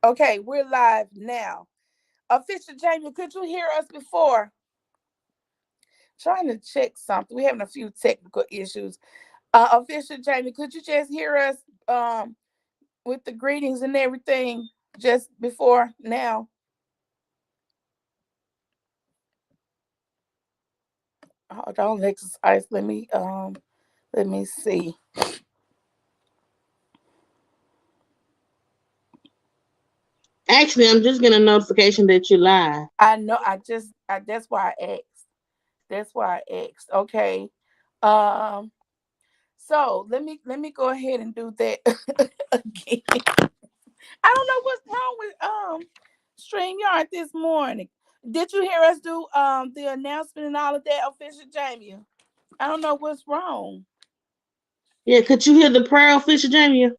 Okay, we're live now. Official Jamie, could you hear us before? Trying to check something. We're having a few technical issues. Official Jamie, could you just hear us with the greetings and everything just before now? Hold on, Lexus Ice. Let me see. Actually, I'm just getting a notification that you live. I know that's why I asked. That's why I asked. Okay. Um so let me go ahead and do that again. I don't know what's wrong with StreamYard this morning. Did you hear us do the announcement and all of that, official Jamie? I don't know what's wrong. Yeah, could you hear the prayer, official Jamie?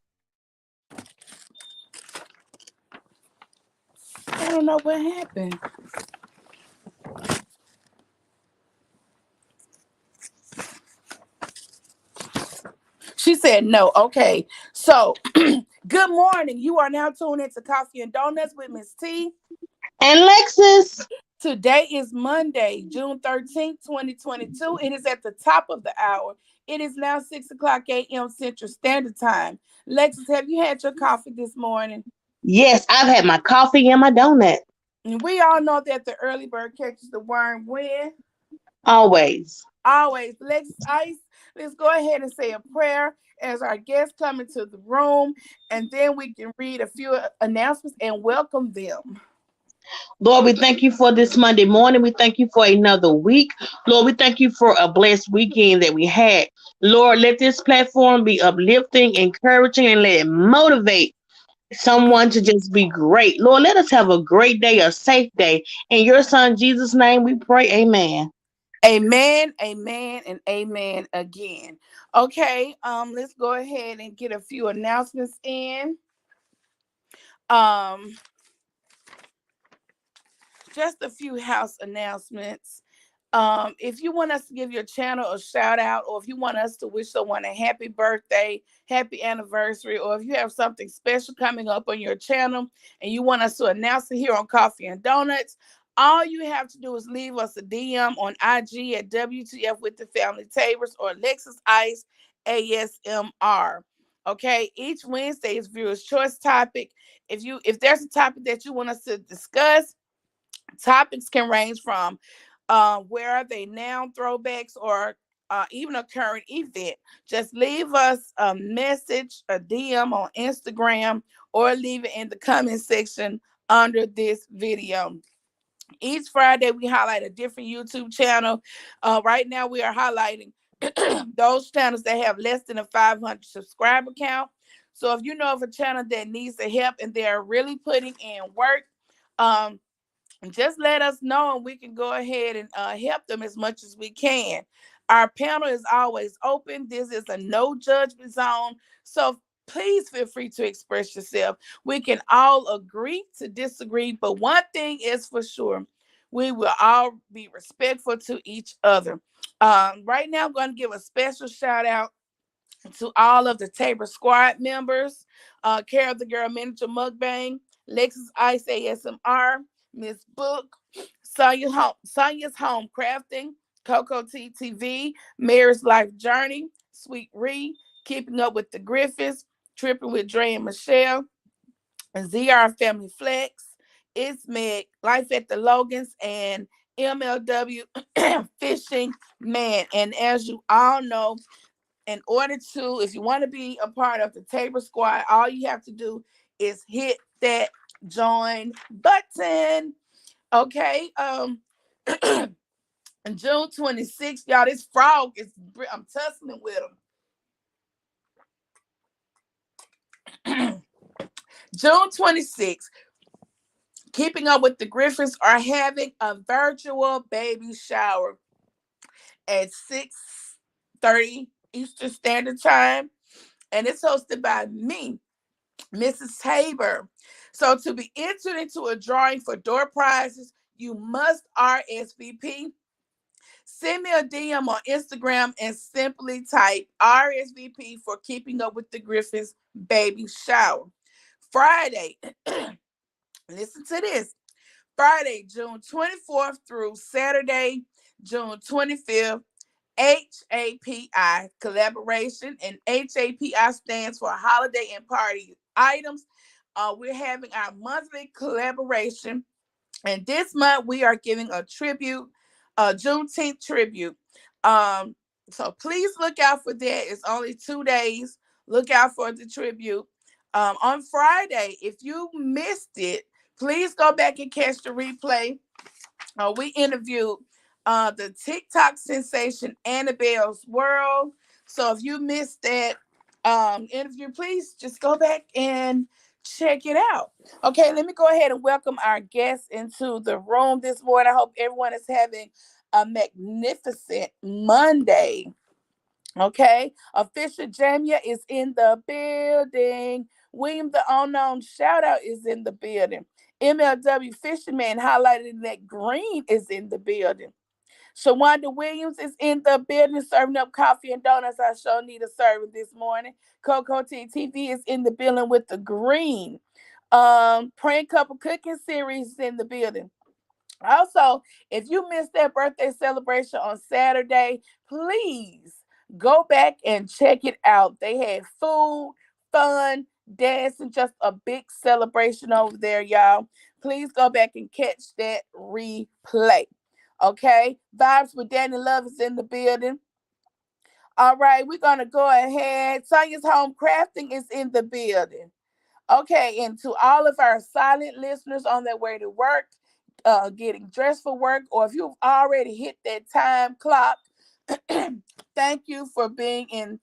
I don't know what happened. She said no. Okay. So good morning. You are now tuned into Coffee and Donuts with Miss T. And Lexus. Today is Monday, June 13th, 2022. It is at the top of the hour. It is now 6 o'clock a.m. Central Standard Time. Lexus, have you had your coffee this morning? Yes, I've had my coffee and my donut. And we all know that the early bird catches the worm when? Always. Always. Lexus Ice, let's go ahead and say a prayer as our guests come into the room, and then we can read a few announcements and welcome them. Lord, we thank you for this Monday morning. We thank you for another week. Lord, we thank you for a blessed weekend that we had. Lord, let this platform be uplifting, encouraging, and let it motivate someone to just be great. Lord, let us have a great day, a safe day. In your son Jesus' name we pray. Amen. Amen, amen, and amen again. Okay, let's go ahead and get a few announcements in. Um, just a few house announcements. If you want us to give your channel a shout out, or if you want us to wish someone a happy birthday, happy anniversary, or if you have something special coming up on your channel and you want us to announce it here on Coffee and Donuts, all you have to do is leave us a DM on IG at W.T.F with the Family Tables or Lexus Ice ASMR. Okay, each Wednesday is viewers' choice topic. If there's a topic that you want us to discuss, topics can range from where are they now throwbacks or even a current event. Just leave us a message, a DM on Instagram, or leave it in the comment section under this video. Each Friday, we highlight a different YouTube channel. Right now, we are highlighting those channels that have less than a 500 subscriber count. So if you know of a channel that needs the help and they're really putting in work, um, just let us know and we can go ahead and help them as much as we can. Our panel is always open. This is a no judgment zone. So please feel free to express yourself. We can all agree to disagree, but one thing is for sure, we will all be respectful to each other. Right now, I'm going to give a special shout out to all of the Tabor Squad members, Care of the Girl Manager Mukbang, Lexus Ice ASMR, Miss Book, Sonia's Home Crafting, Coco TTV, Mary's Life Journey, Sweet Ree, Keeping Up with the Griffiths, Tripping with Dre and Michelle, ZR Family Flex, It's Meg, Life at the Logans, and MLW Fishing Man. And as you all know, in order to, if you want to be a part of the Tabor Squad, all you have to do is hit that join button. Okay. June 26th, y'all. This frog is, I'm tussling with him. June 26th, Keeping Up with the Griffins are having a virtual baby shower at 6:30 Eastern Standard Time. And it's hosted by me, Mrs. Tabor. So to be entered into a drawing for door prizes, you must RSVP. Send me a DM on Instagram and simply type RSVP for Keeping Up with the Griffins baby shower. Friday, Listen to this. Friday, June 24th through Saturday, June 25th, HAPI collaboration, and HAPI stands for Holiday and Party Items. We're having our monthly collaboration, and this month we are giving a tribute, a Juneteenth tribute. Um, so please look out for that. It's only 2 days. Look out for the tribute. On Friday, if you missed it, please go back and catch the replay. We interviewed the TikTok sensation Annabelle's World. So if you missed that interview, please just go back and check it out. Okay, let me go ahead and welcome our guests into the room this morning. I hope everyone is having a magnificent Monday. Okay, official Jamia is in the building. William the Unknown shout out is in the building. MLW Fisherman highlighted that green is in the building. Shawanda Williams is in the building serving up coffee and donuts. I sure need a serving this morning. Coco TV is in the building with the green. Praying Couple Cooking Series is in the building. Also, if you missed that birthday celebration on Saturday, please go back and check it out. They had food, fun, dancing, just a big celebration over there, y'all. Please go back and catch that replay. Okay, Vibes with Danny Love is in the building. All right, we're gonna go ahead. Sonia's Home Crafting is in the building. Okay, and to all of our silent listeners on their way to work, getting dressed for work, or if you've already hit that time clock, thank you for being in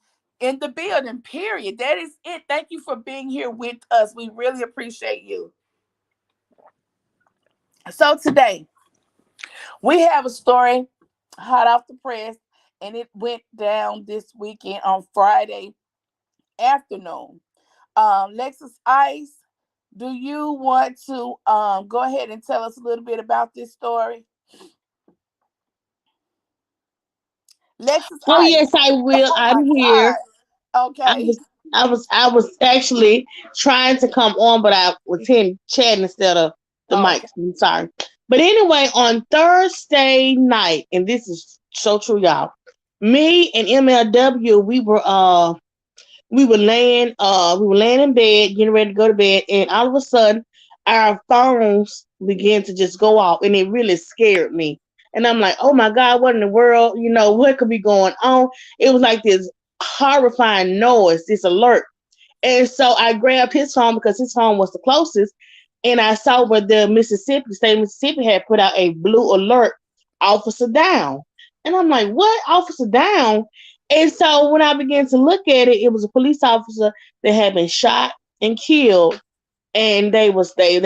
the building. Period. That is it. Thank you for being here with us. We really appreciate you. So today we have a story hot off the press, and it went down this weekend on Friday afternoon. Lexus Ice, do you want to go ahead and tell us a little bit about this story? Lexus Oh yes, Ice. I will. Oh I'm my here. God. I Okay. was I was actually trying to come on, but I was in chatting instead of the mic. Okay. I'm sorry. But anyway, on Thursday night, and this is so true, y'all. Me and MLW, we were laying in bed, getting ready to go to bed, and all of a sudden our phones began to just go off, and it really scared me. And I'm like, oh my God, what in the world? What could be going on? It was like this horrifying noise, this alert. And so I grabbed his phone because his phone was the closest, and I saw where the state of Mississippi had put out a blue alert, officer down. And I'm like, what? Officer down? And so when I began to look at it, it was a police officer that had been shot and killed, and they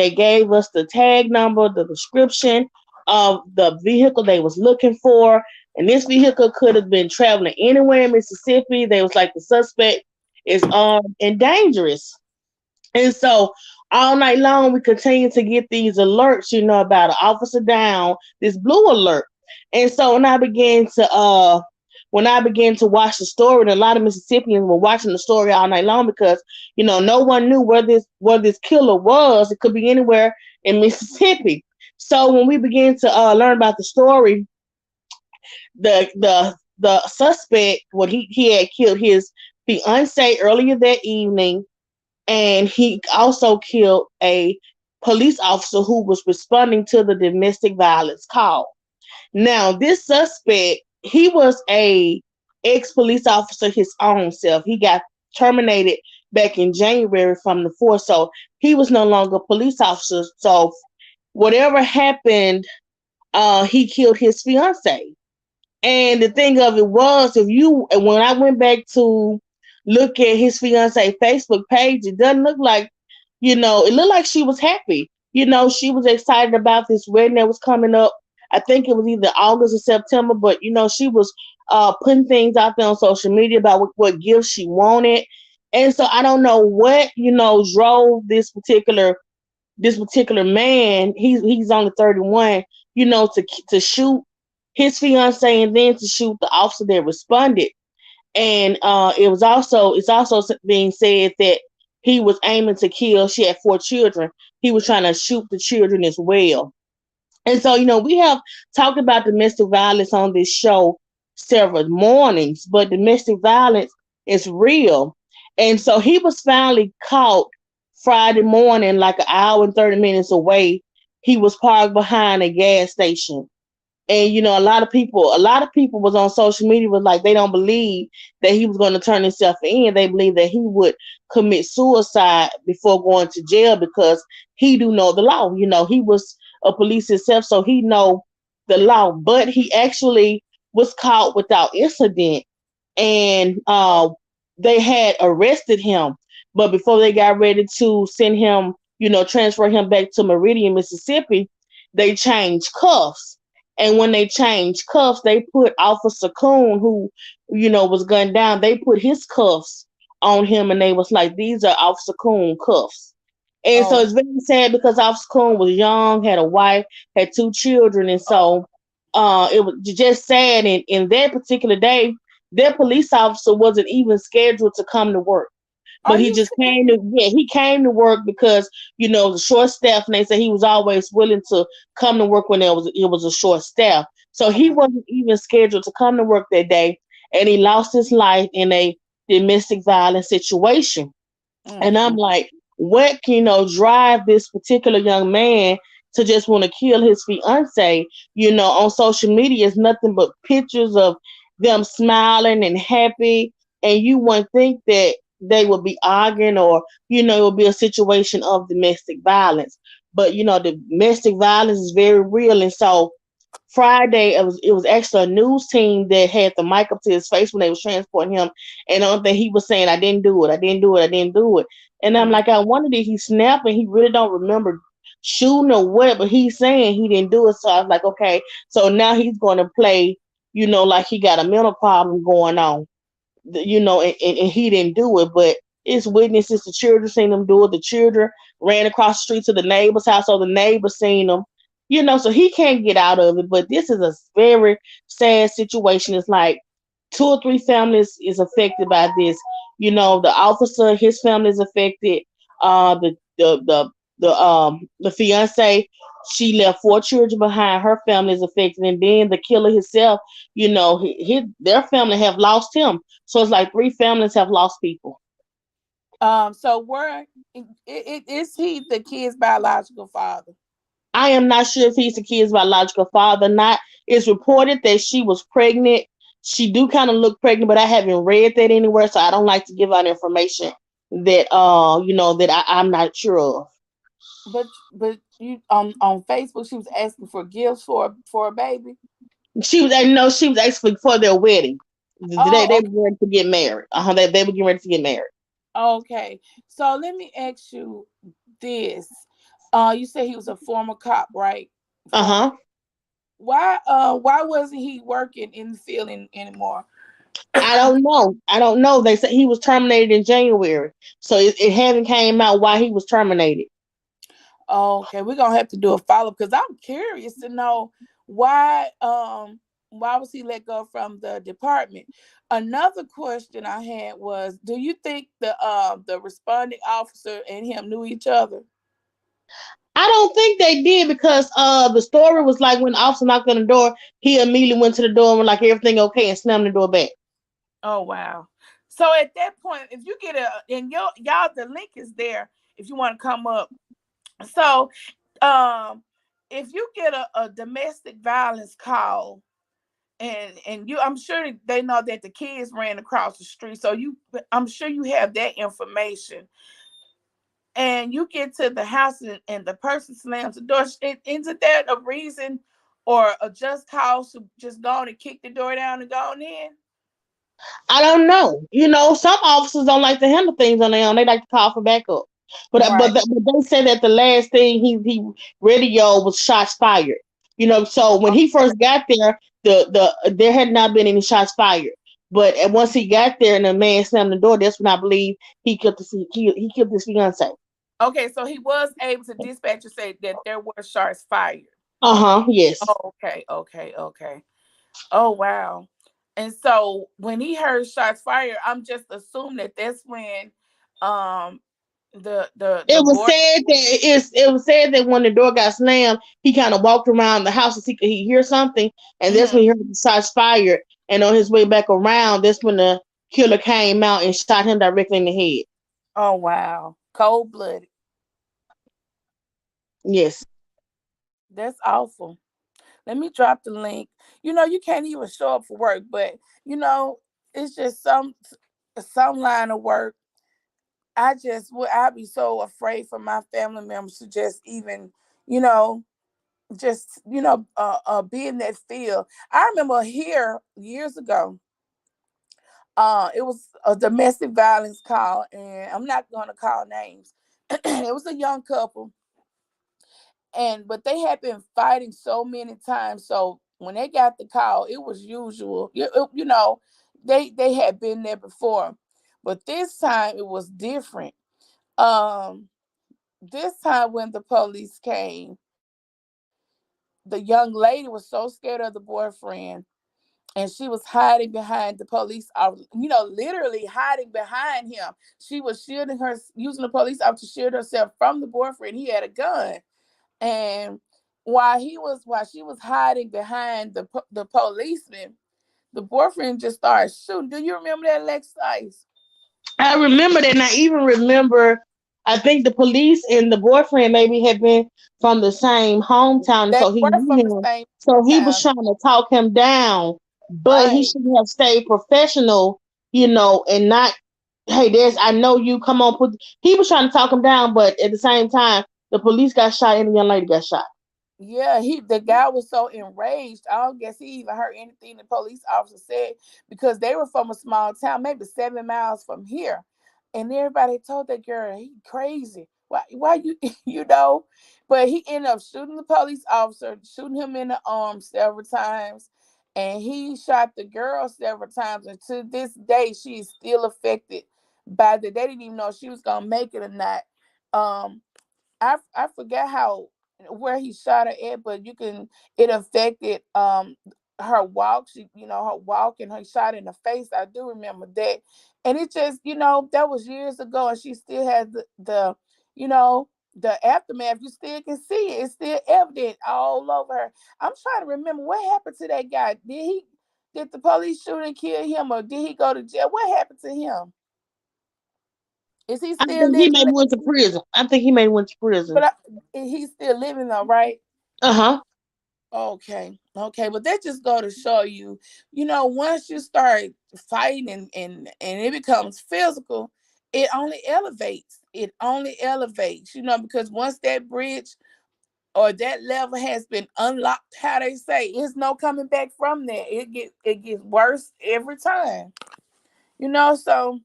gave us the tag number, the description of the vehicle they was looking for, and this vehicle could have been traveling anywhere in Mississippi. They was like, the suspect is armed and dangerous. And so all night long, we continue to get these alerts, about an officer down, this blue alert. And so when I began to watch the story, and a lot of Mississippians were watching the story all night long because, no one knew where this killer was. It could be anywhere in Mississippi. So when we began to learn about the story, the suspect, what he had killed his fiance earlier that evening, and he also killed a police officer who was responding to the domestic violence call. Now, this suspect, he was a ex-police officer his own self. He got terminated back in January from the force, so he was no longer a police officer. So whatever happened, he killed his fiance. And the thing of it was, when I went back to look at his fiance Facebook page, it doesn't look like, it looked like she was happy. She was excited about this wedding that was coming up. I think it was either August or September, but she was putting things out there on social media about what gifts she wanted. And so I don't know what, drove this particular man. He's only 31, to shoot his fiance and then to shoot the officer that responded. And it's also being said that he was aiming to kill. She had 4 children. He was trying to shoot the children as well. And so, we have talked about domestic violence on this show several mornings, but domestic violence is real. And so he was finally caught Friday morning, like an hour and 30 minutes away. He was parked behind a gas station. And a lot of people was on social media was like they don't believe that he was going to turn himself in. They believe that he would commit suicide before going to jail because he do know the law. He was a police himself, so he know the law. But he actually was caught without incident, and they had arrested him. But before they got ready to send him, transfer him back to Meridian, Mississippi, they changed cuffs. And when they changed cuffs, they put Officer Coon, who, was gunned down, they put his cuffs on him and they was like, these are Officer Coon cuffs. And so Oh, it's very sad because Officer Coon was young, had a wife, had 2 children. And oh, so it was just sad. And in that particular day, their police officer wasn't even scheduled to come to work. are But he you just came serious? to, yeah, he came to work because, the short staff, and they said he was always willing to come to work when it was a short staff. So he Mm, wasn't even scheduled to come to work that day, and he lost his life in a domestic violence situation. And I'm mm, like, what can, drive this particular young man to just want to kill his fiance? On social media is nothing but pictures of them smiling and happy. And you wouldn't think that they would be arguing or, it would be a situation of domestic violence. But, the domestic violence is very real. And so Friday, it was actually a news team that had the mic up to his face when they was transporting him, and the only thing he was saying, "I didn't do it, I didn't do it, I didn't do it." And I'm mm. like, I wonder did he snap and he really don't remember shooting or what, but he's saying he didn't do it. So I was like, okay, so now he's going to play, like he got a mental problem going on, and he didn't do it, but it's witnesses. The children seen him do it. The children ran across the street to the neighbor's house, so the neighbor seen him. So he can't get out of it. But this is a very sad situation. It's like 2 or 3 families is affected by this. The officer, his family is affected. The fiance, she left 4 children behind. Her family is affected, and then the killer himself. Their family have lost him. So it's like 3 families have lost people. So where is he the kid's biological father? I am not sure if he's the kid's biological father or not. It's reported that she was pregnant. She do kind of look pregnant, but I haven't read that anywhere, so I don't like to give out information that that I'm not sure of. But you on Facebook, she was asking for gifts for a baby. She was, I know, she was actually for their wedding. They Oh, were ready to get married. They were getting ready to get married. okay. So let me ask you this. You said he was a former cop, right? Uh Former. huh. Why wasn't he working in the field anymore? I don't know. I don't know. They said he was terminated in January, so it haven't came out why he was terminated. Okay, we're gonna have to do a follow up because I'm curious to know why was he let go from the department? Another question I had was, do you think the responding officer and him knew each other? I don't think they did because the story was like when the officer knocked on the door, he immediately went to the door and was like everything okay and slammed the door back. Oh wow. So at that point, if you get y'all, the link is there if you want to come up. So um if you get a domestic violence call, and you, I'm sure they know that the kids ran across the street, so I'm sure you have that information, and you get to the house, and the person slams the door. Isn't that a reason or a just cause to just go on and kick the door down and go on in? I don't know. Some officers don't like to handle things on their own. They like to call for backup. But Right. they said that the last thing he radio was shots fired. So when he first got there, there had not been any shots fired. But once he got there and the man slammed the door, that's when I believe he killed his fiance. Okay, so he was able to dispatch and say that there were shots fired. Uh huh. Yes. Oh, okay, okay, okay. Oh wow. And so when he heard shots fired, I'm just assuming that that's when um The It was boy. said that it was said that when the door got slammed, he kind of walked around the house to see could he hear something, and that's when Hmm. he heard the shots fired. And on his way back around, that's when the killer came out and shot him directly in the head. Oh wow, cold blooded. Yes, That's awful. Let me drop the link. You can't even show up for work, but you know, it's just some line of work. I'd be so afraid for my family members to just even, you know, be in that field. I remember here years ago, it was a domestic violence call, and I'm not gonna call names. It was a young couple, and but they had been fighting so many times. So when they got the call, it was usual. They had been there before, but this time it was different. Um, this time when the police came, the young lady was so scared of the boyfriend, and she was hiding behind the police officer. Literally hiding behind him. She was shielding her, using the police officer to shield herself from the boyfriend. He had a gun. And while she was hiding behind the policeman, the boyfriend just started shooting. Do you remember that, Lex? I remember that, and I even remember. I think the police and the boyfriend maybe had been from the same hometown, They so he were knew from the him. same So he was town, trying to talk him down, but he right? should have stayed professional, and not, hey, there's, I know you, come on, put. He was trying to talk him down, but at the same time, the police got shot and the young lady got shot. Yeah, the guy was so enraged. I don't guess he even heard anything the police officer said, because they were from a small town, maybe 7 miles from here, and everybody told that girl he crazy. Why you you know? But he ended up shooting the police officer, shooting him in the arm several times, and he shot the girl several times. And to this day, she is still affected by the. They didn't even know if she was gonna make it or not. Um, I forget how where he shot her at, but it affected her walk. Her walk, and her shot in the face. I do remember that. And it just, that was years ago, and she still has you know, the aftermath. You still can see it. It's still evident all over her. I'm trying to remember what happened to that guy. Did the police shoot and kill him, or did he go to jail? What happened to him? Is he I still think he living? maybe went to prison. I think he maybe went to prison. But he's still living though, right? Uh huh. Okay, okay, but that just go to show you, once you start fighting, and it becomes physical, it only elevates. It only elevates, because once that bridge or that level has been unlocked, how they say, it's no coming back from there. It gets worse every time, So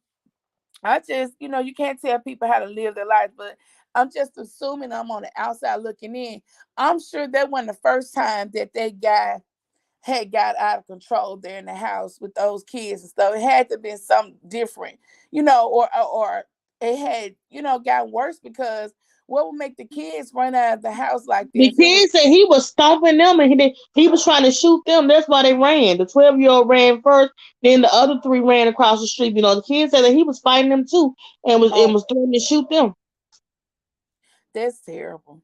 I just, you can't tell people how to live their life, but I'm just assuming, I'm on the outside looking in. I'm sure that wasn't the first time that that guy had got out of control there in the house with those kids and stuff. It had to be something different, or it had, gotten worse, because what would make the kids run out of the house like that The if it was? kid said he was stomping them and he was trying to shoot them. That's why they ran. The 12-year-old ran first, then the other three ran across the street. The kid said that he was fighting them too and Oh, was threatening to shoot them. that's terrible.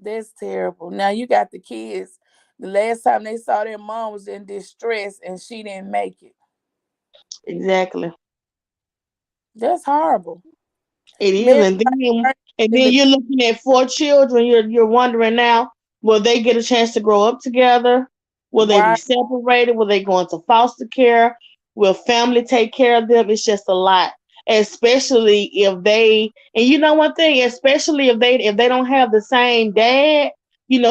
That's terrible. Now you got the kids. The last time they saw their mom was in distress and she didn't make it. Exactly. That's horrible. It is, Man, and then in the you're looking at four children. You're wondering now, will they get a chance to grow up together? Will they be right. separated? Will they go into foster care? Will family take care of them? It's just a lot, especially if they. And you know one thing, especially if they don't have the same dad.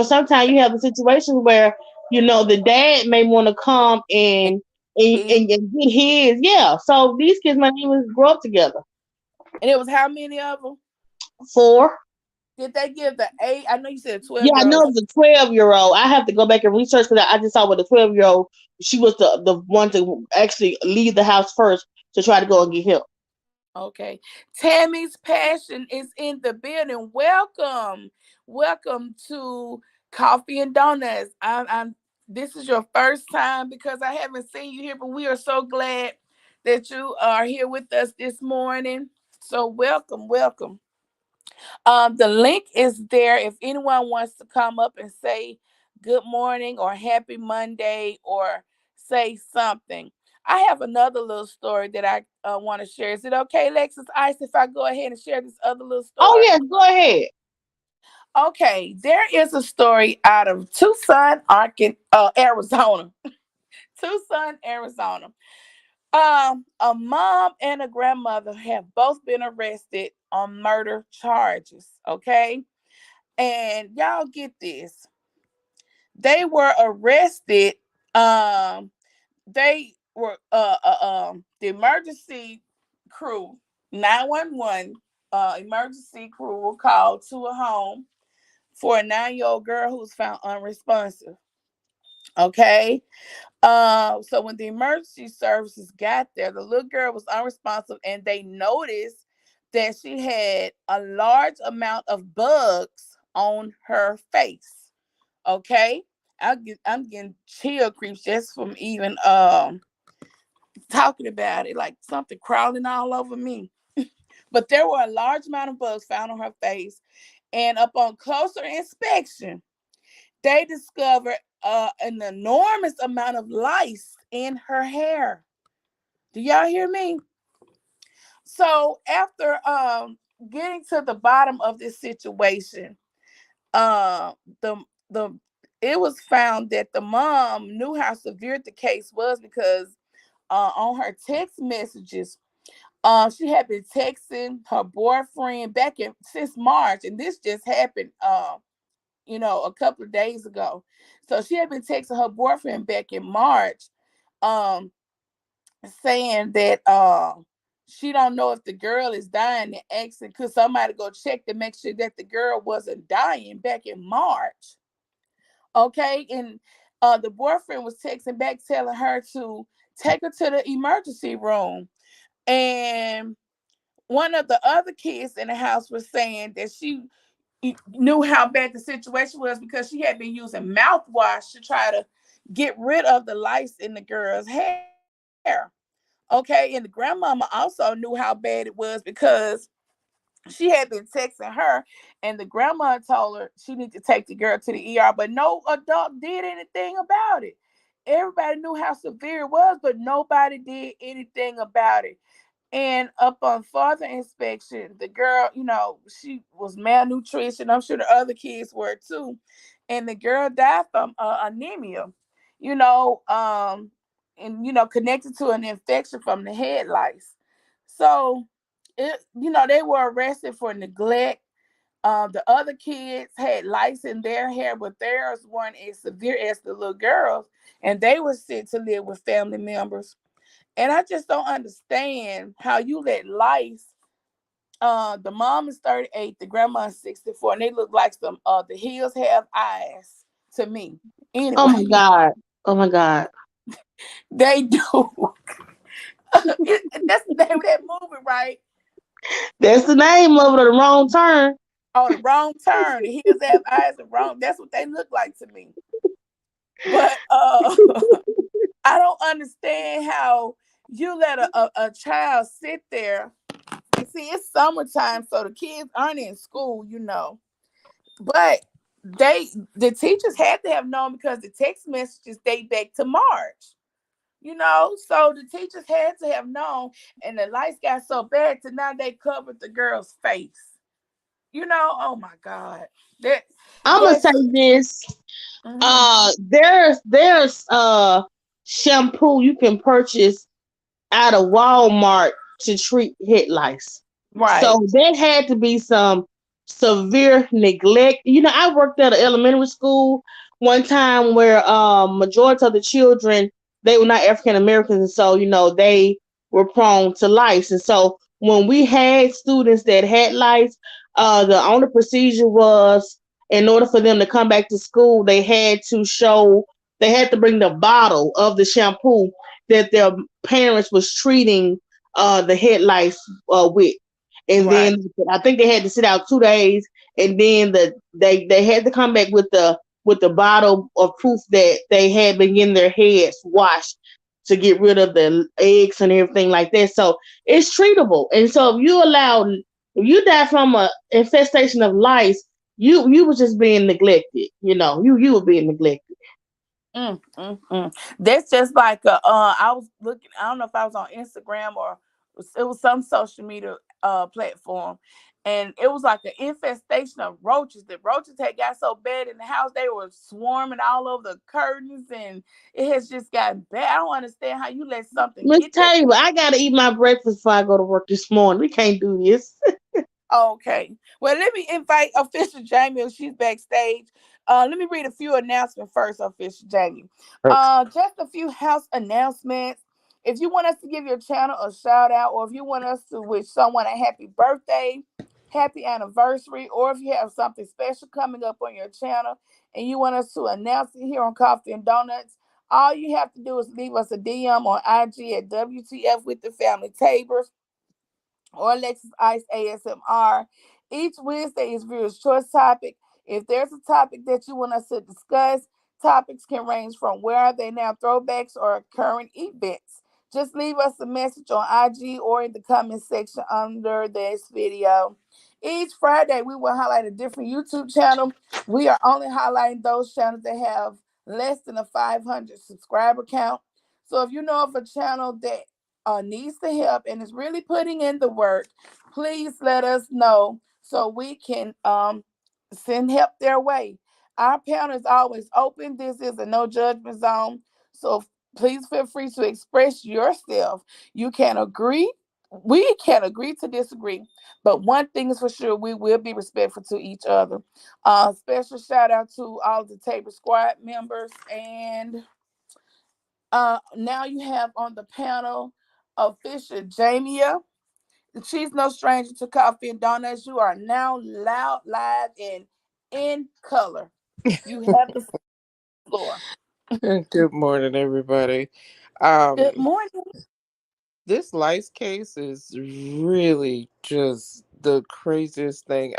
Sometimes you have the situation where the dad may want to come and, And and, and get his. Yeah, so these kids might even grow up together. it was how many of them? Four. Did they give the eight? I know you said Yeah, 12 I year know olds. it was a 12-year-old. I have to go back and research because I just saw with the 12-year-old, she was the one to actually leave the house first to try to go and get help. Okay. Tammy's Passion is in the building. Welcome. Welcome to Coffee and Donuts. This is your first time, because I haven't seen you here, but we are so glad that you are here with us this morning. So welcome, welcome. The link is there if anyone wants to come up and say good morning or happy Monday or say something. I have another little story that I want to share. Is it okay, Lexus Ice, if I go ahead and share this other little Oh story? yes, go ahead. Okay, there is a story out of Tucson, Arizona. Tucson, Arizona. A mom and a grandmother have both been arrested on murder charges. Okay, and y'all get this. They were arrested. Um, they were the emergency crew, 911 emergency crew were called to a home for a 9-year-old girl who was found unresponsive. Okay. So when the emergency services got there, the little girl was unresponsive and they noticed that she had a large amount of bugs on her face. Okay. I'm getting chill creeps just from even talking about it, like something crawling all over me. But there were a large amount of bugs found on her face, and upon closer inspection, they discovered an enormous amount of lice in her hair. Do y'all hear me? So after getting to the bottom of this situation, uh the the it was found that the mom knew how severe the case was because on her text messages, she had been texting her boyfriend back in since March, and this just happened a couple of days ago. So she had been texting her boyfriend back in March, um, saying that she don't know if the girl is dying and asking could somebody go check to make sure that the girl wasn't dying back in March. Okay, and the boyfriend was texting back telling her to take her to the emergency room. And one of the other kids in the house was saying that she knew how bad the situation was because she had been using mouthwash to try to get rid of the lice in the girl's hair. Okay, and the grandmama also knew how bad it was because she had been texting her, and the grandma told her she needed to take the girl to the ER, but no adult did anything about it. Everybody knew how severe it was, but nobody did anything about it. And upon further inspection, the girl, she was malnutrition. I'm sure the other kids were too. And the girl died from anemia, you know, um, connected to an infection from the head lice. So, they were arrested for neglect. The other kids had lice in their hair, but theirs weren't as severe as the little girls, and they were sent to live with family members. And I just don't understand how you let lice. The mom is 38, the grandma is 64, and they look like some the hills have eyes to me. Oh my Anyway, God. Oh my God. they do. That's the name of that movie, right? That's the name of it, the wrong turn. Oh, the wrong turn. The hills have eyes. The wrong. That's what they look like to me. But I don't understand how you let a child sit there. And see, it's summertime, so the kids aren't in school. But the teachers had to have known because the text messages date back to March. So the teachers had to have known, and the lights got so bad to now they covered the girl's face. Oh my God. That I'm gonna say yes. this. Hmm. There's shampoo you can purchase out of Walmart to treat head lice. So Right. there had to be some severe neglect. I worked at an elementary school one time where majority of the children, they were not African Americans, and so they were prone to lice. And so when we had students that had lice, the only procedure was, in order for them to come back to school, they had to bring the bottle of the shampoo that their parents was treating the head lice with. And Right. then I think they had to sit out 2 days, and then they had to come back with the bottle of proof that they had been getting their heads washed to get rid of the eggs and everything like that. So it's treatable. And so if you die from a infestation of lice, you was just being neglected. You were being neglected. Mm. That's just like I was looking. I don't know if I was on Instagram or it was some social media platform, and it was like an infestation of roaches. The roaches had got so bad in the house they were swarming all over the curtains, and it has just gotten bad. I don't understand how you let something Miss get that. Taylor, I gotta eat my breakfast before I go to work this morning. We can't do this. Okay. Well, let me invite official Jamie if she's backstage. Let me read a few announcements first, official Jamie. Okay. Just a few house announcements. If you want us to give your channel a shout out, or if you want us to wish someone a happy birthday, happy anniversary, or if you have something special coming up on your channel and you want us to announce it here on Coffee and Donuts, all you have to do is leave us a DM on IG at WTF with the family tables or Alexis Ice ASMR. Each Wednesday is Viewer's Choice topic. If there's a topic that you want us to discuss, topics can range from where are they now throwbacks or current events. Just leave us a message on IG or in the comment section under this video. Each Friday, we will highlight a different YouTube channel. We are only highlighting those channels that have less than a 500 subscriber count. So if you know of a channel that needs the help and is really putting in the work, please let us know so we can send help their way. Our panel is always open. This is a no judgment zone. So please feel free to express yourself. You can agree. We can agree to disagree, but one thing is for sure, we will be respectful to each other. Special shout out to all the Table Squad members and now you have on the panel official Jamia. She's no stranger to coffee and donuts. You are now loud, live, and in color. You have the floor. Good morning, everybody. Good Um, morning. this lice case is really just the craziest thing.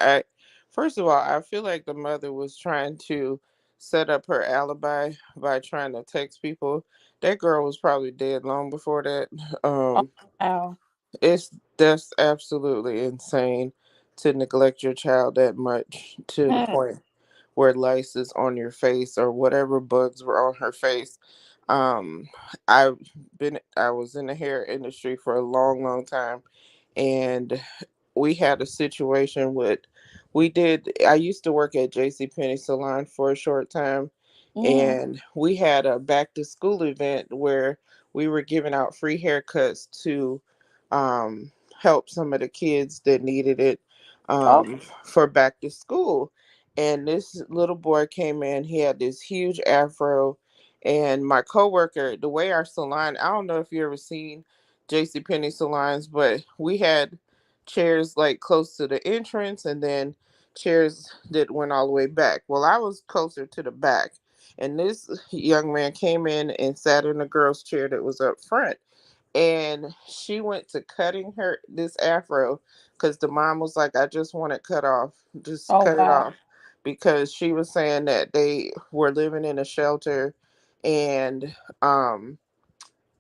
First of all, I feel like the mother was trying to set up her alibi by trying to text people. That girl was probably dead long before that. Oh, Um, wow. that's absolutely insane to neglect your child that much to the Mm, point where lice is on your face or whatever bugs were on her face. Um, I was in the hair industry for a long, long time, and we had a situation with I used to work at JC Salon for a short time, mm, and we had a back to school event where we were giving out free haircuts to help some of the kids that needed it okay. for back to school. And this little boy came in, he had this huge afro. And my coworker, the way our salon, I don't know if you ever seen JC salons, but we had chairs like close to the entrance and then chairs that went all the way back. Well, I was closer to the back. And this young man came in and sat in a girl's chair that was up front, and she went to cutting her this afro because the mom was like, I just want it cut off, just Oh, cut it wow. off, because she was saying that they were living in a shelter, and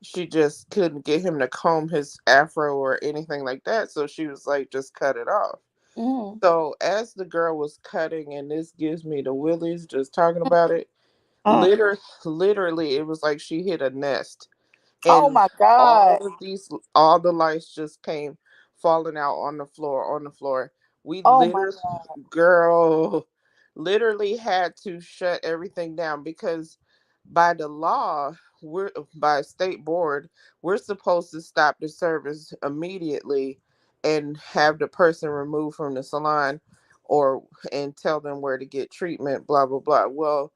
she just couldn't get him to comb his afro or anything like that, so she was like, just cut it off. Mm, So as the girl was cutting, and this gives me the willies just talking about it, mm. literally it was like she hit a nest, Oh, and my God. all the lights just came falling out on the floor. We Oh, my literally, God. girl, literally had to shut everything down because by the law, we're by state board, we're supposed to stop the service immediately and have the person removed from the salon, or and tell them where to get treatment, blah blah blah. Well,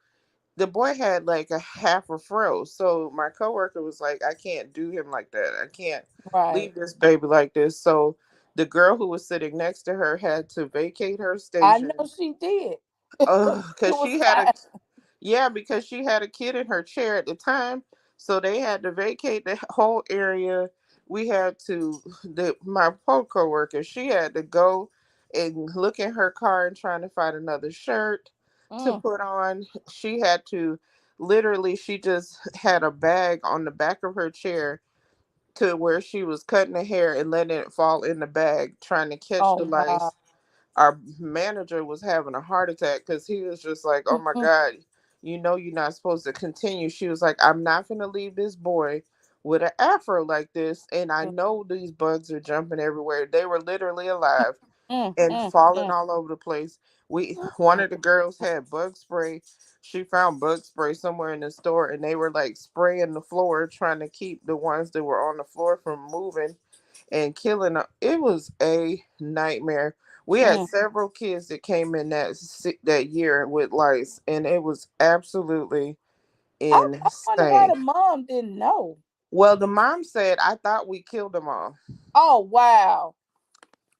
the boy had like a half a fro. So my coworker was like, I can't do him like that. I can't Right. leave this baby like this. So the girl who was sitting next to her had to vacate her I know station. she did. It Because was she had a time. Yeah, because she had a kid in her chair at the time, so they had to vacate the whole area. We had to my co-worker, she had to go and look in her car and trying to find another shirt to Mm, put on. She had to literally she just had a bag on the back of her chair to where she was cutting the hair and letting it fall in the bag, trying to catch the Oh wow. lice. Our manager was having a heart attack because he was just like, "Oh my God, you know you're not supposed to continue." She was like, "I'm not gonna leave this boy with an afro like this, and I know these bugs are jumping everywhere. They were literally alive Mm, and mm, falling mm, all over the place. We One mm. of the girls had bug spray. She found bug spray somewhere in the store, and they were like spraying the floor, trying to keep the ones that were on the floor from moving and killing them. It was a nightmare. We had Mm. several kids that came in that year with lice, and it was absolutely I wonder why insane. the mom didn't know. Well, the mom said, "I thought we killed them all." Oh wow.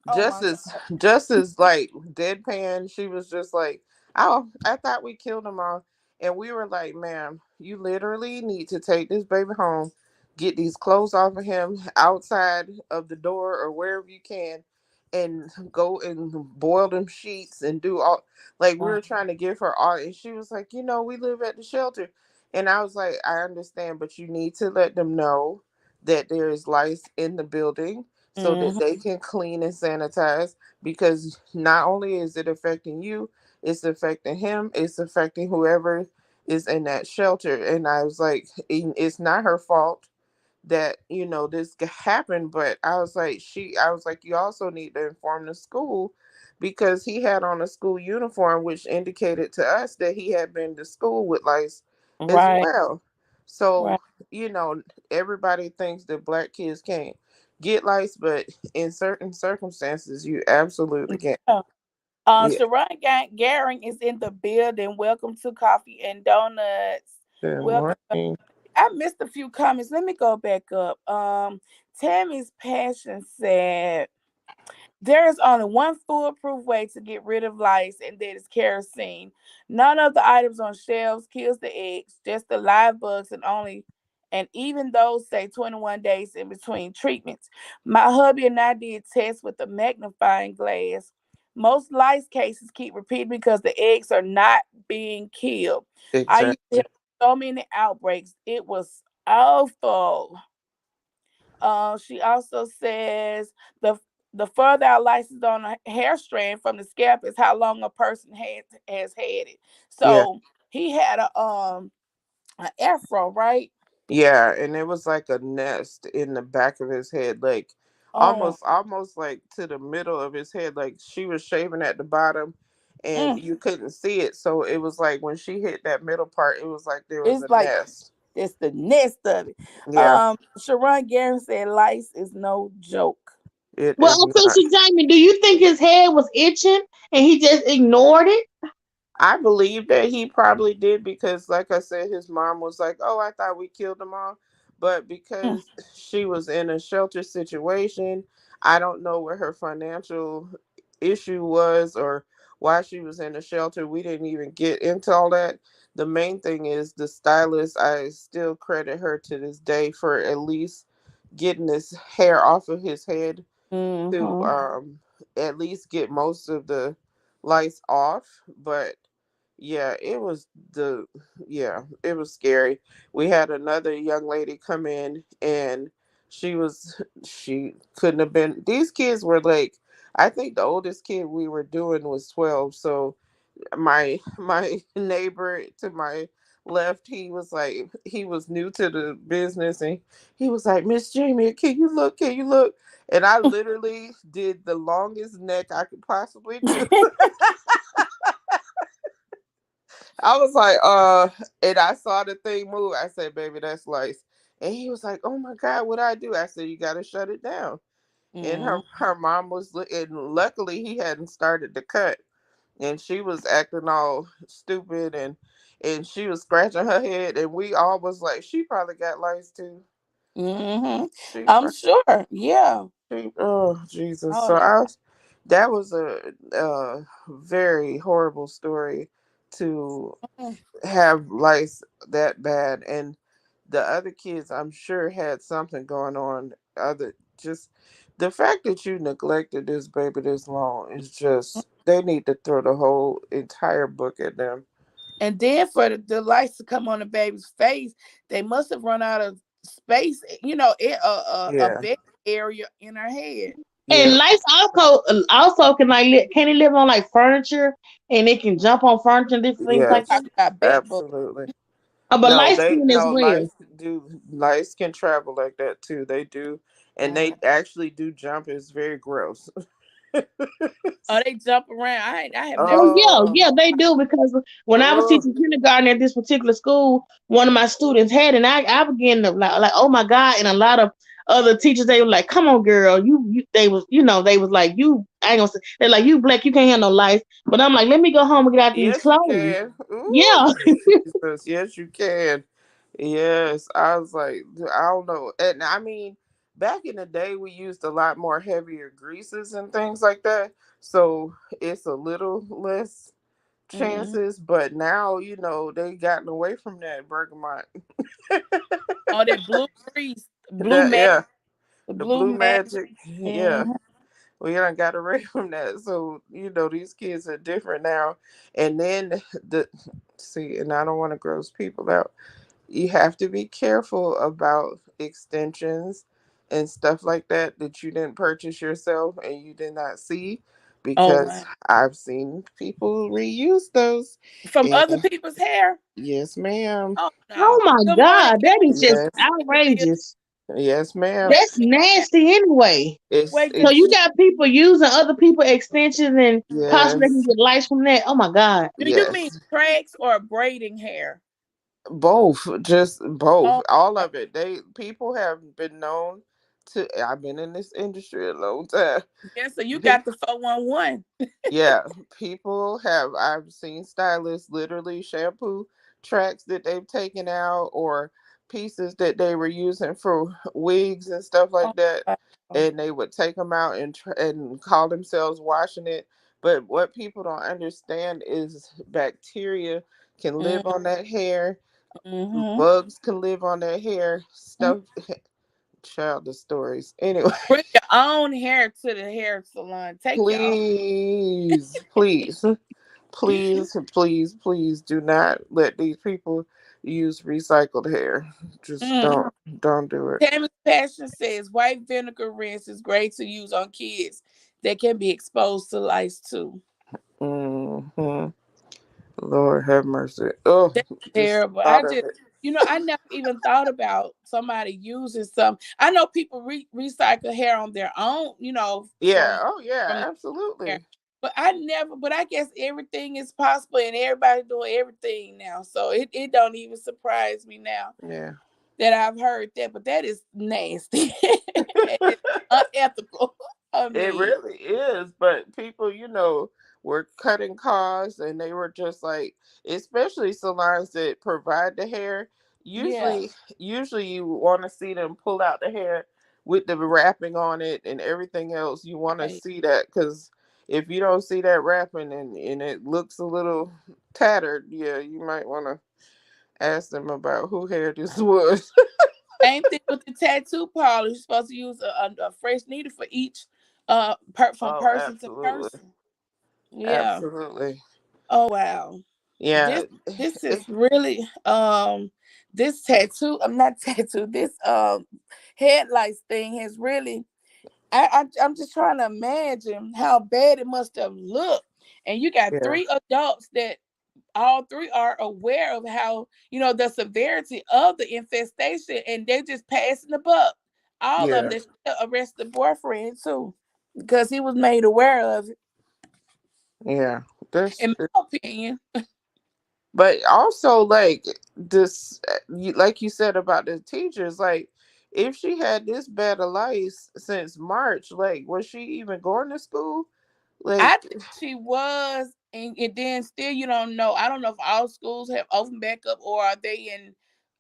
Oh just my as just as like deadpan. She was just like, "Oh, I thought we killed him all." And we were like, "Ma'am, you literally need to take this baby home, get these clothes off of him outside of the door or wherever you can, and go and boil them sheets and do all." Like, we God. were trying to give her all, and she was like, "We live at the shelter." And I was like, "I understand, but you need to let them know that there is lice in the building so that Mhm. they can clean and sanitize, because not only is it affecting you, it's affecting him, it's affecting whoever is in that shelter." And I was like, It's not her fault that this happened, but I was like, "You also need to inform the school," because he had on a school uniform which indicated to us that he had been to school with lice as Right. well. So Right. you know everybody thinks that black kids can't get lice, but in certain circumstances you absolutely can. Yeah. Yeah. Sharon Garing is in the building. Welcome to Coffee and Donuts. Good Welcome. morning. I missed a few comments. Let me go back up. Tammy's Passion said, there is only one foolproof way to get rid of lice, and that is kerosene. None of the items on shelves kills the eggs, just the live bugs, and even those say 21 days in between treatments. My hubby and I did tests with a magnifying glass. Most lice cases keep repeating because the eggs are not being killed. I used to Exactly. have so many outbreaks. It was awful. She also says the further our license on a hair strand from the scalp is how long a person has had it. Yeah. So he had an afro, right? Yeah, and it was like a nest in the back of his head, like Oh, almost like to the middle of his head. Like, she was shaving at the bottom and mm, you couldn't see it. So it was like when she hit that middle part, it was like there was it's a like nest. it's the nest of it. Yeah, Sharon Garen said lice is no joke. it Well, is not. Official Jamie, do you think his head was itching and he just ignored it? I believe that he probably did because, like I said, his mom was like, "Oh, I thought we killed them all," but Mm, because she was in a shelter situation, I don't know what her financial issue was or why she was in a shelter. We didn't even get into all that. The main thing is the stylist. I still credit her to this day for at least getting this hair off of his head to mm-hmm, at least get most of the lights off. But yeah, it was scary. We had another young lady come in, and she couldn't have been. These kids were like, I think the oldest kid we were doing was 12. So my neighbor to my left, he was new to the business, and he was like, "Miss Jamie, can you look?" And I literally did the longest neck I could possibly do. I was like, and I saw the thing move. I said, "Baby, that's lice." And he was like, "Oh my God, what I do?" I said, "You got to shut it down." And mm-hmm, her mom was, and luckily he hadn't started to cut, and she was acting all stupid, and she was scratching her head, and we all was like, "She probably got lice too." mm-hmm. She I'm probably, sure. Yeah. oh Jesus. Oh, So that's that was a very horrible story to mm, have lice that bad. And the other kids, I'm sure, had something going on. Other just the fact that you neglected this baby this long is just, they need to throw the whole entire book at them. And then for the lights to come on the baby's face, they must have run out of space, a Yeah. bed area in her head. And Yeah. lights also can like can it live on like furniture and it can jump on furniture and different things like Yes. that. Talking about bed bugs. Absolutely. But No, light they skin as no well. lights can travel like that too. They do, and Mm. they actually do jump. It's very gross. Oh, they jump around. I have never Oh seen. yeah, Oh, yeah, they do because when I was oh, teaching kindergarten at this particular school, one of my students had, and I began to like, oh my god, and a lot of other teachers they were like, come on, girl, you they was they was like you. I ain't gonna say they're like you black, you can't have no life. But I'm like, let me go home and get out these yes, you clothes. can. Ooh, Yeah, Jesus, yes, you can. Yes, I was like, I don't know, and I mean, back in the day, we used a lot more heavier greases and things like that, so it's a little less Hmm. chances. But now, they gotten away from that bergamot. Oh, that blue grease, blue That magic, yeah, the the blue blue magic. magic. Yeah, Hmm. we done got away from that. So these kids are different now. And then the see, and I don't want to gross people out. You have to be careful about extensions and stuff like that you didn't purchase yourself and you did not see, Oh because wow, I've seen people reuse those. from And other people's hair. yes, ma'am. Oh oh no. my Good morning, god, Kim. that is just Yes, outrageous. yes, ma'am. Wait That's a minute. nasty anyway. It's Wait, So you it's got people using other people extensions and possibly they can yes, get lights from that. Oh my god. do you mean yes. tracks or braiding hair? Both, just both, Oh, all of it. People have been known to. I've been in this industry a long time. yeah. So you got People, the 411. yeah, people have. I've seen stylists literally shampoo tracks that they've taken out, or pieces that they were using for wigs and stuff Oh, like that, wow. and they would take them out and call themselves washing it. But what people don't understand is bacteria can live on that hair, Mm-hmm. bugs can live on their hair, stuff. Childish stories. Anyway, Bring your own hair to the hair salon. Take your own. please, please, please, please, please do not let these people use recycled hair. Just Mm. don't do it. Tammy's Passion says white vinegar rinse is great to use on kids that can be exposed to lice too. Hmm. Lord have mercy. Oh, That's just terrible. thought of it. I never even thought about somebody using some. I know people recycle hair on their own, Yeah. Oh, from yeah. the hair. Absolutely. But I never, but I guess everything is possible and everybody doing everything now. So it don't even surprise me now Yeah. that I've heard that, but that is nasty. It's unethical. I It mean, really is, but people, were cutting costs, and they were just like, especially salons that provide the hair. yeah. Usually, you want to see them pull out the hair with the wrapping on it and everything else. You want to Right. see that, because if you don't see that wrapping and it looks a little tattered, yeah, you might want to ask them about who hair this was. Same thing with the tattoo parlor. You're supposed to use a fresh needle for each from Oh, person to absolutely, person. Yeah. absolutely, Oh wow. yeah. This is really this tattoo, I'm not tattoo, this headlights thing has really I'm just trying to imagine how bad it must have looked. And you got Yeah, three adults that all three are aware of how the severity of the infestation, and they're just passing the buck. All of them. yeah, They should arrest the boyfriend too, because he was made aware of it. yeah. That's In my opinion, But also, like, this, like you said about the teachers, like, if she had this bad of lice since March, like, was she even going to school? I Like, think she was, and then still you don't know. I don't know if all schools have opened back up or are they in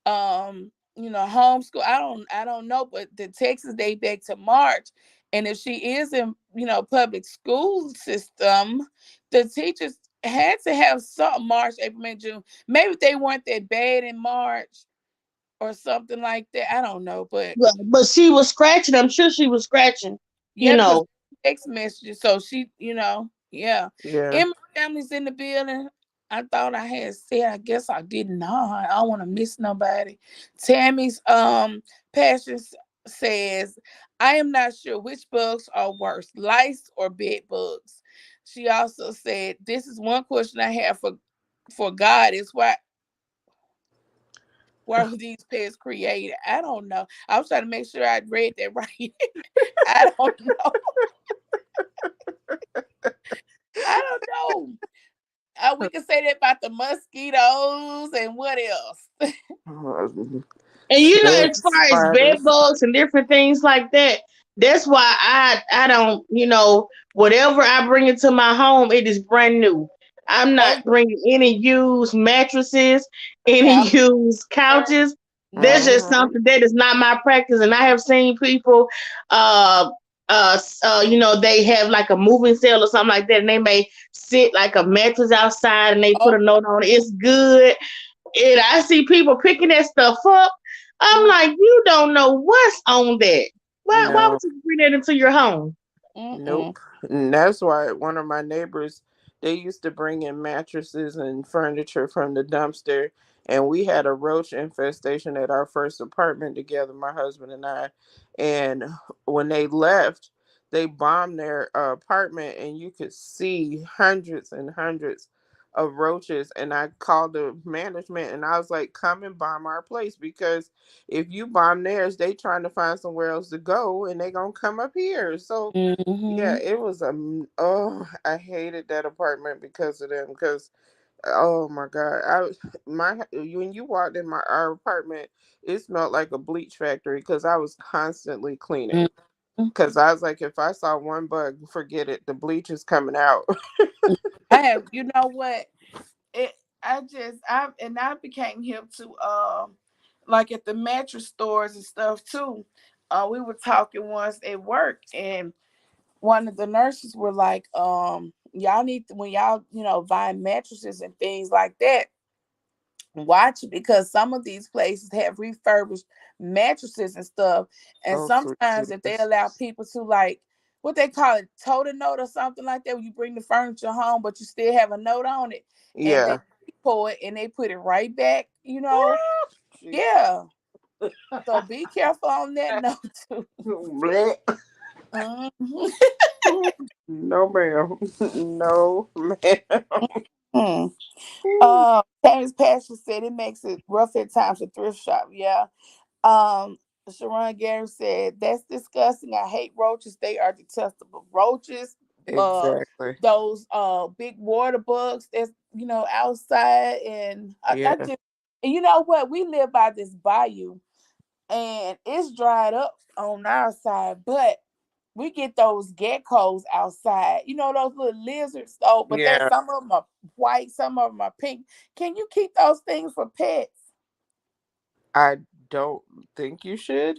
homeschool. I don't know, but the Texas date back to March. And if she is in, public school system, the teachers had to have some March, April, May, June. Maybe they weren't that bad in March or something like that. I don't know, but But she was scratching. I'm sure she was scratching. You yeah, because know. text messages. So she, yeah. yeah, Emma family's in the building. I thought I had said. I guess I did not. I don't want to miss nobody. Tammy's passion says, I am not sure which bugs are worse, lice or bed bugs. She also said, this is one question I have for God is why were these pests created? I don't know. I was trying to make sure I read that right. I don't know. I don't know. We can say that about the mosquitoes and what else? And as Snakes, far as bed spiders. bugs and different things like that, that's why I don't, whatever I bring into my home, it is brand new. I'm Oh, not bringing any used mattresses, any cow. used couches. That's No. just Hmm. something that is not my practice. And I have seen people, uh, they have like a moving sale or something like that, and they may sit like a mattress outside, and they put Oh, a note on it. It's good, and I see people picking that stuff up. I'm mm, like, you don't know what's on that. Why would No. you bring that into your home? mm-mm, Nope. And that's why one of my neighbors, they used to bring in mattresses and furniture from the dumpster. And we had a roach infestation at our first apartment together, my husband and I. And when they left, they bombed their apartment, and you could see hundreds and hundreds of roaches. And I called the management, and I was like, come and bomb our place, because if you bomb theirs, they trying to find somewhere else to go, and they gonna come up here. So yeah, mm-hmm, it was oh, I hated that apartment because of them. Because oh my god, when you walked in our apartment, it smelled like a bleach factory because I was constantly cleaning. mm-hmm. Because I was like, if I saw one bug, forget it. The bleach is coming out. I have, you know what? It. I became hip to like at the mattress stores and stuff too. We were talking once at work, and one of the nurses were like, y'all need to, when y'all buying mattresses and things like that, watch it because some of these places have refurbished mattresses and stuff, and Oh, sweet sometimes if they Jesus. allow people to like what they call it total note or something like that, where you bring the furniture home but you still have a note on it, and they Yeah. pull it and they put it right back, yeah. So be careful on that note too. Blech. Mhm. No, ma'am. No, ma'am. Tammy's pastor said it makes it rough at times to thrift shop. Yeah. Um, Sharon Gary said, that's disgusting. I hate roaches. They are detestable. Roaches, uh, Exactly. those big water bugs that's outside, and I Yeah. just, and you know what? We live by this bayou, and it's dried up on our side, but we get those geckos outside. You know those little lizards, though, but Yeah. some of them are white, some of them are pink. Can you keep those things for pets? I don't think you should.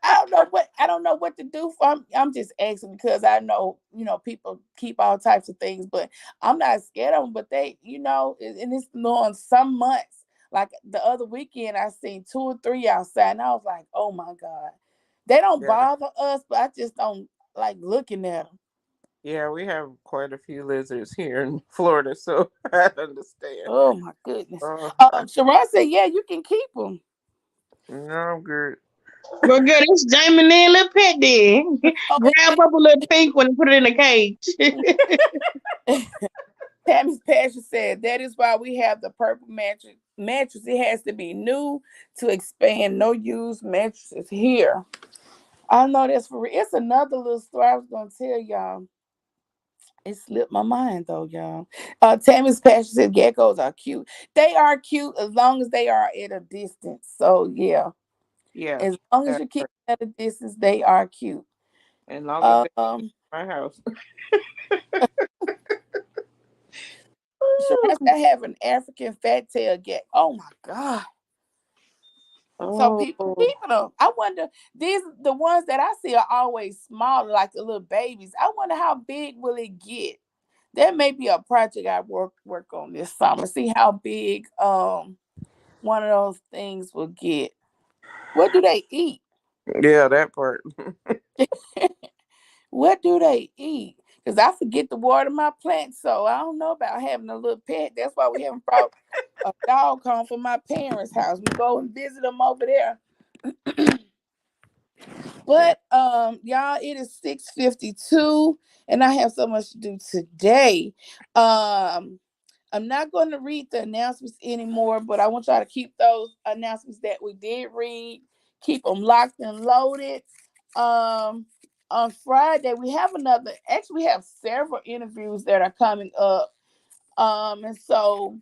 I don't know what to do for. I'm just asking because I know people keep all types of things, but I'm not scared of them. But they, and it's on some months. Like the other weekend, I seen two or three outside, and I was like, "Oh my god!" They don't Yeah. bother us, but I just don't like looking at them. Yeah, we have quite a few lizards here in Florida, so I understand. Oh my goodness. Oh, Sharon said, "Yeah, you can keep them." no, I'm good. Well, good. It's Jamie Lynn little pet then. Oh, Grab up a little pink one and put it in a cage. Tammy's passion said that is why we have the purple mattress. It has to be new to expand. No used mattresses here. I know that's for real. It's another little story I was gonna tell y'all. It slipped my mind though, y'all. Tammy's passion said geckos are cute. They are cute as long as they are at a distance. So yeah, Yeah, as long as that you keep part. at a distance, they are cute. As long as they in Um, my house. Sharon said I have an African fat tail get. Oh my god. So people Oh, keeping them. I wonder, these the ones that I see are always smaller, like the little babies. I wonder how big will it get. That may be a project I work on this summer. See how big one of those things will get. What do they eat? yeah, that part. What do they eat? because I forget to water my plants. So I don't know about having a little pet. That's why we haven't brought a dog home from my parents' house. We go and visit them over there. But y'all, it is 6:52, and I have so much to do today. Um I'm not going to read the announcements anymore, but I want y'all to keep those announcements that we did read, keep them locked and loaded. Um, on Friday, we have we have several interviews that are coming up. And so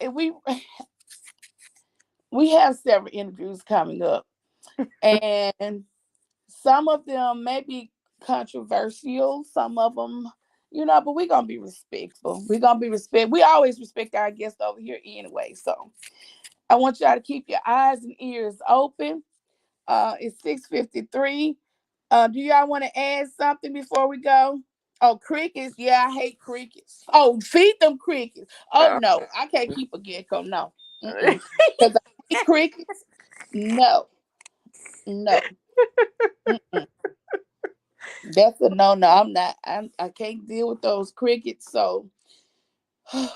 and we have several interviews coming up, and some of them may be controversial, some of them, but we're gonna be respectful. We're gonna be respect. We always respect our guests over here anyway. So I want y'all to keep your eyes and ears open. It's 6:53. Do y'all want to add something before we go? Oh, crickets. Yeah, I hate crickets. Oh, feed them crickets. Oh no, I can't keep a gecko. No, because I hate crickets. No, no. Mm-mm. That's a no, no. I'm not. I can't deal with those crickets. So that's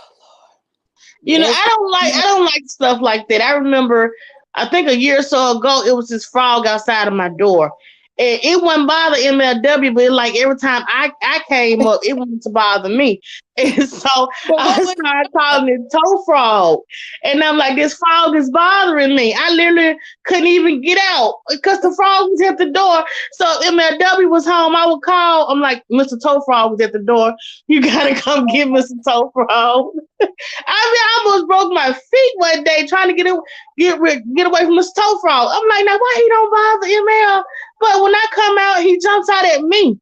I don't like stuff like that. I remember, I think a year or so ago, it was this frog outside of my door. And it wouldn't bother MLW, but like every time I came up, it wanted to bother me. And so but I what was started calling it toe frog. And I'm like, this frog is bothering me. I literally couldn't even get out because the frog was at the door. So if MLW was home, I would call. I'm like, Mr. Toe Frog was at the door. You gotta come oh get my Mr. Toe Frog. I almost broke my feet one day trying to get away from this toe frog. I'm like, now why he don't bother ML? But when I come out, he jumps out at me.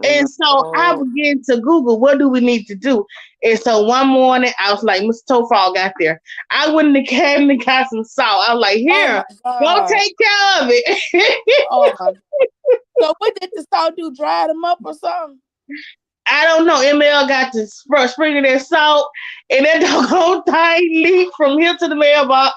And so I No. began to Google what do we need to do. And so one morning I was like, Mr. Toe Frog got there. I went in the cabinet and got some salt. I was like, oh here, my go god. take care of it. Oh my god. So what did the salt do? Dry them up or something? I don't know. ML got to sprinkle that salt, and that doggone thing leaked from here to the mailbox.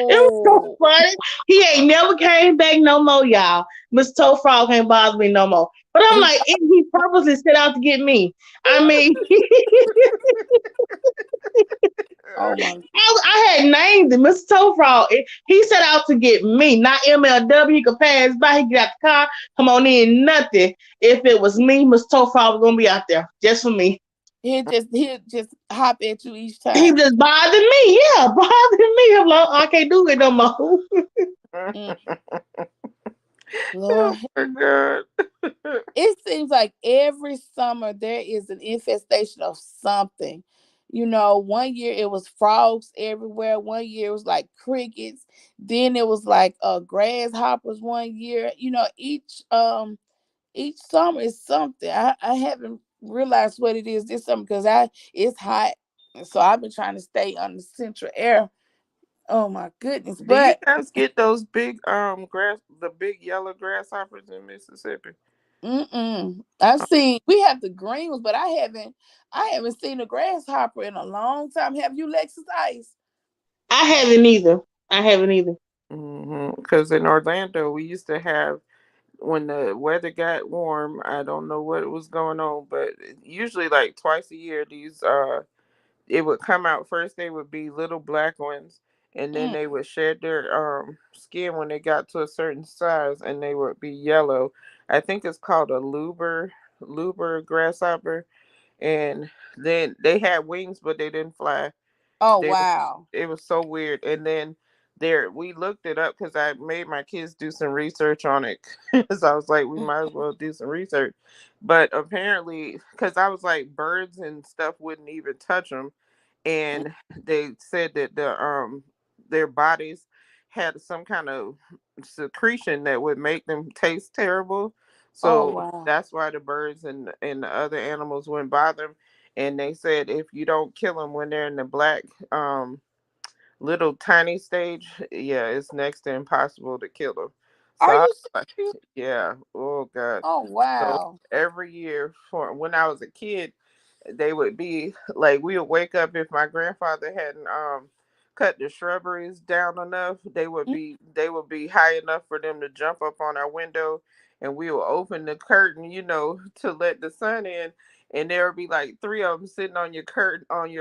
It was so Oh. funny. He ain't never came back no more, y'all. Mr. Toe Frog can't bother me no more. But I'm He like, he purposely set out to get me. I mean, oh my I had named him Mr. Toe Frog. He set out to get me, not MLW. He could pass by, he get out the car, come on in, nothing. If it was me, Mr. Toe Frog was gonna be out there just for me. he'll just hop at you each He time. just bothered me. Yeah, bothered me. I'm like, I can't do it no more. Mm, Oh Lord, my god. it seems like every summer there is an infestation of something. One year it was frogs everywhere. One year it was like crickets. Then it was like grasshoppers one year. Each summer is something. I haven't realized what it is this summer because I it's hot. And so I've been trying to stay on the central air. Oh my goodness. Do you But guys get those big the big yellow grasshoppers in Mississippi? I've seen we have the green ones, but I haven't seen a grasshopper in a long time. Have you, Lexus Ice? I haven't either. I haven't either. Because in Orlando, we used to have when the weather got warm. I don't know what was going on, but usually like twice a year, these it would come out first. They would be little black ones, and then Mm. they would shed their skin when they got to a certain size, and they would be yellow. I think it's called a luber grasshopper, and then they had wings, but they didn't fly. Oh They was wow. it was so weird. And then there we looked it up because I made my kids do some research on it. So I was like, we might as well do some research. But apparently, because I was like, birds and stuff wouldn't even touch them, and they said that their bodies had some kind of secretion that would make them taste terrible. Oh So wow. that's why the birds and the other animals wouldn't bother them. And they said if you don't kill them when they're in the black little tiny stage, yeah, it's next to impossible to kill them. So Are I you was like, serious? yeah, oh god. Oh So wow. every year for when I was a kid, they would be like we would wake up if my grandfather hadn't cut the shrubberies down enough, they would be high enough for them to jump up on our window and we will open the curtain, to let the sun in, and there would be like three of them sitting on your curtain on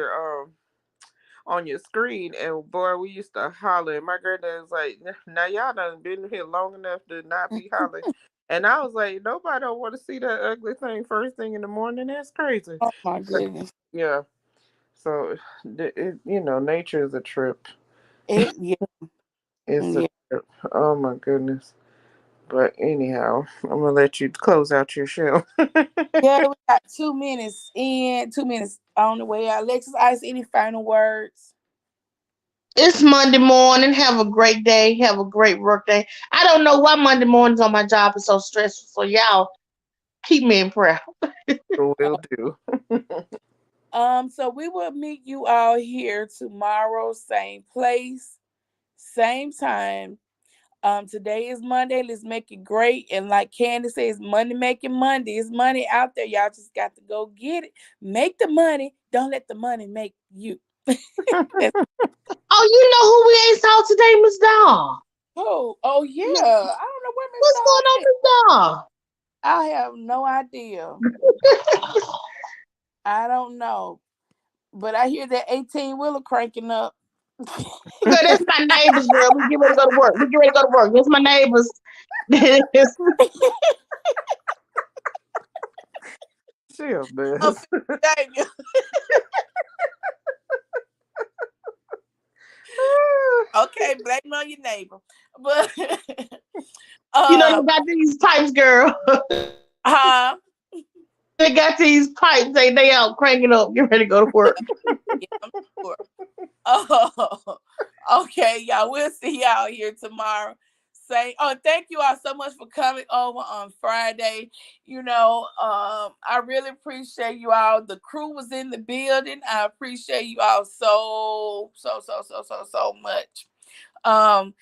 your screen, and boy, we used to holler. And my granddad was like, "Now y'all done been here long enough to not be hollering." And I was like, "Nobody don't want to see that ugly thing first thing in the morning. That's crazy." Oh my But goodness. yeah, so nature is a trip. Yeah, It's a yeah. trip. Oh my goodness. But anyhow, I'm gonna let you close out your show. Yeah, we got 2 minutes in, 2 minutes on the way out. Alexis Ice, any final words? It's Monday morning. Have a great day. Have a great work day. I don't know why Monday mornings on my job is so stressful. So y'all keep me in prayer. Will do. So we will meet you all here tomorrow, same place, same time. Today is Monday. Let's make it great. And like Candy says, money making Monday. It's money out there. Y'all just got to go get it. Make the money. Don't let the money make you. That's Oh, you know who we ain't saw today, Miss Dawn? oh yeah. I don't know where Miss What's going Dawn on, at. Miss I have no idea. Dawn? I don't know. But I hear that 18 wheeler cranking up. Girl, that's my neighbors, girl. We get ready to go to work. We get ready to go to work. That's my neighbors. She a I'm mess. thank you. Okay, blame it on your neighbor. But You know, um they got these pipes, girl. huh? They got these pipes. They out cranking up. Get ready to go to work. Yeah, I'm sure. Oh, okay, y'all. We'll see y'all here tomorrow. Say, oh, thank you all so much for coming over on Friday. I really appreciate you all. The crew was in the building. I appreciate you all so much. Um,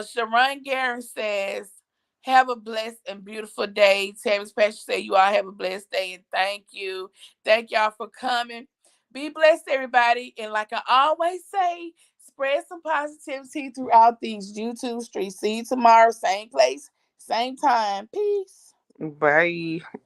Sharon Guerin says, "Have a blessed and beautiful day." Tavis Pastor said, "You all have a blessed day and thank you. Thank y'all for coming. Be blessed, everybody. And like I always say, spread some positivity throughout these YouTube streets. See you tomorrow, same place, same time. Peace." Bye.